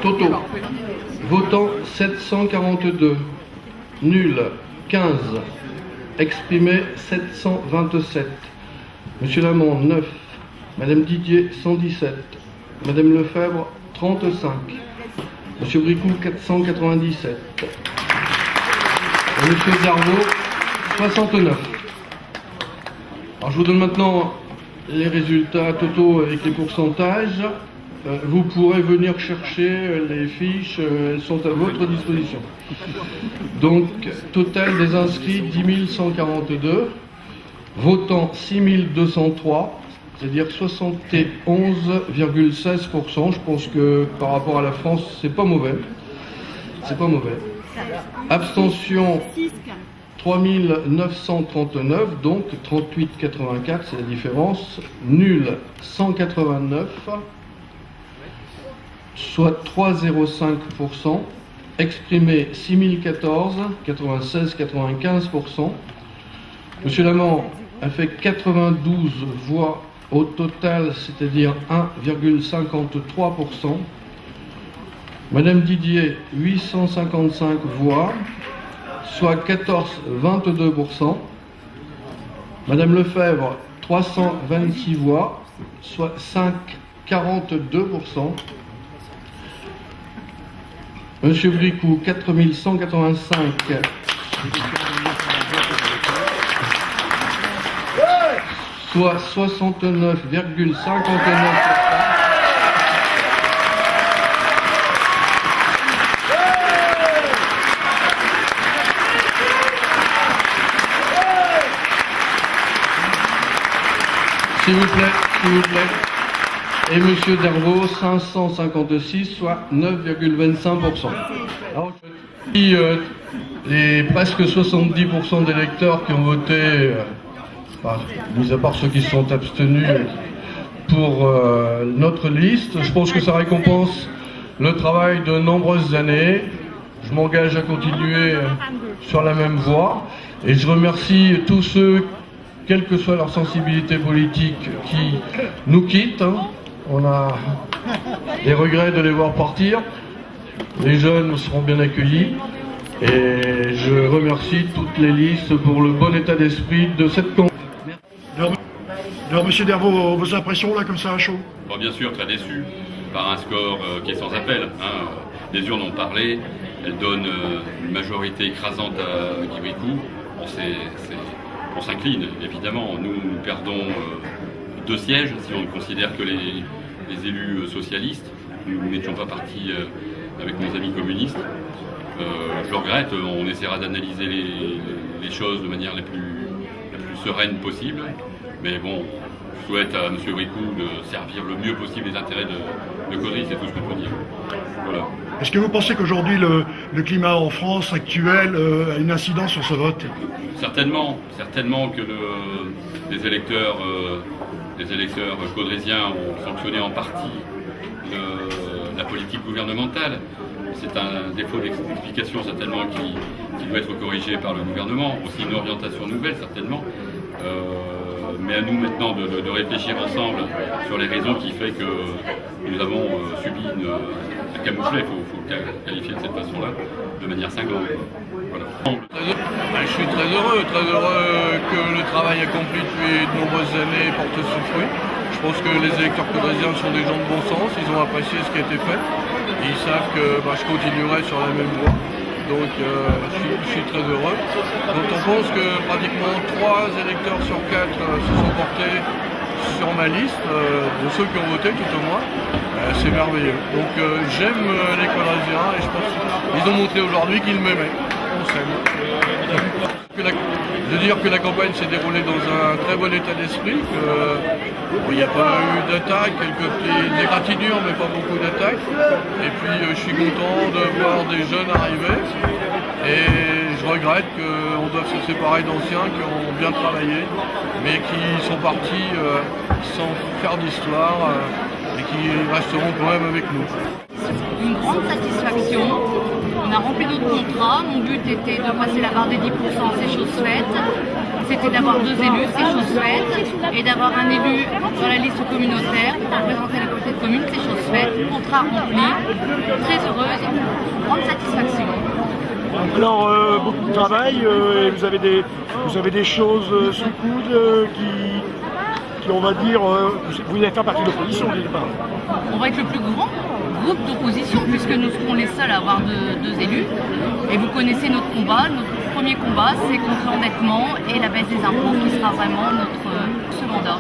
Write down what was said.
Toto. Votant 742. Nul 15. Exprimé 727. Monsieur Lamond 9. Madame Didier 117. Madame Lefebvre 35. Monsieur Bricou 497. Et Monsieur Darvaux 69. Alors je vous donne maintenant les résultats totaux avec les pourcentages. Vous pourrez venir chercher les fiches, elles sont à votre disposition. Donc, total des inscrits 10 142, votant 6 203, c'est-à-dire 71,16%. Je pense que par rapport à la France, c'est pas mauvais. C'est pas mauvais. Abstention 3 939, donc 38,84, c'est la différence. Nul 189. Soit 3,05%, exprimé 6014, 96,95%. Monsieur Lamond a fait 92 voix au total, c'est-à-dire 1,53%. Madame Didier, 855 voix, soit 14,22%. Madame Lefebvre, 326 voix, soit 5,42%. Monsieur Bricou, 4185, soit 69,59%. S'il vous plaît, s'il vous plaît. Et Monsieur Darvaux, 556, soit 9,25%. Alors, les presque 70% des électeurs qui ont voté, mis à part ceux qui se sont abstenus, pour notre liste, je pense que ça récompense le travail de nombreuses années. Je m'engage à continuer sur la même voie. Et je remercie tous ceux, quelle que soit leur sensibilité politique, qui nous quittent. On a des regrets de les voir partir. Les jeunes seront bien accueillis. Et je remercie toutes les listes pour le bon état d'esprit de cette campagne. Alors, Monsieur Darvaux, vos impressions là, comme ça, à chaud? Bon, bien sûr, très déçu par un score qui est sans appel. Les urnes ont parlé. Elles donnent une majorité écrasante à Guy Bricout. On s'incline, évidemment. Nous perdons 2 sièges, si on considère que les élus socialistes, nous n'étions pas partis avec nos amis communistes. Je regrette, on essaiera d'analyser les choses de manière la plus sereine possible. Mais bon, je souhaite à M. Bricout de servir le mieux possible les intérêts de Caudry, c'est tout ce que je peux dire. Voilà. Est-ce que vous pensez qu'aujourd'hui le climat en France actuel a une incidence sur ce vote? Certainement que les électeurs caudrésiens ont sanctionné en partie la politique gouvernementale. C'est un défaut d'explication certainement qui doit être corrigé par le gouvernement, aussi une orientation nouvelle certainement. Mais à nous maintenant de réfléchir ensemble sur les raisons qui fait que nous avons subi un camouflet, il faut qualifier de cette façon-là, de manière cinglante. Voilà. Je suis très heureux que le travail accompli depuis de nombreuses années porte ses fruits. Je pense que les électeurs caudrésiens sont des gens de bon sens, ils ont apprécié ce qui a été fait. Ils savent que je continuerai sur la même voie. Donc je suis très heureux. Donc on pense que pratiquement 3 électeurs sur 4 se sont portés sur ma liste, de ceux qui ont voté tout au moins. C'est merveilleux. Donc j'aime les caudrésiens et je pense qu'ils ont montré aujourd'hui qu'ils m'aimaient. On s'aime. De dire que la campagne s'est déroulée dans un très bon état d'esprit, qu'il n'y a pas eu d'attaque, quelques petites égratignures, mais pas beaucoup d'attaques. Et puis je suis content de voir des jeunes arriver. Et je regrette qu'on doive se séparer d'anciens qui ont bien travaillé, mais qui sont partis sans faire d'histoire et qui resteront quand même avec nous. Une grande satisfaction. On a rempli notre contrat. Mon but était de passer la barre des 10%, c'est chose faite. C'était d'avoir 2 élus, c'est chose faite. Et d'avoir un élu dans la liste communautaire pour représenter la communauté de communes, c'est chose faite. Contrat rempli. Très heureuse, grande satisfaction. Alors, beaucoup de travail, et vous avez des choses sous le coude qui, on va dire, vous allez faire partie de l'opposition quelque part. On va être le plus grand groupe d'opposition puisque nous serons les seuls à avoir 2 élus. Et vous connaissez notre combat. Notre premier combat, c'est contre l'endettement et la baisse des impôts qui sera vraiment notre ce mandat.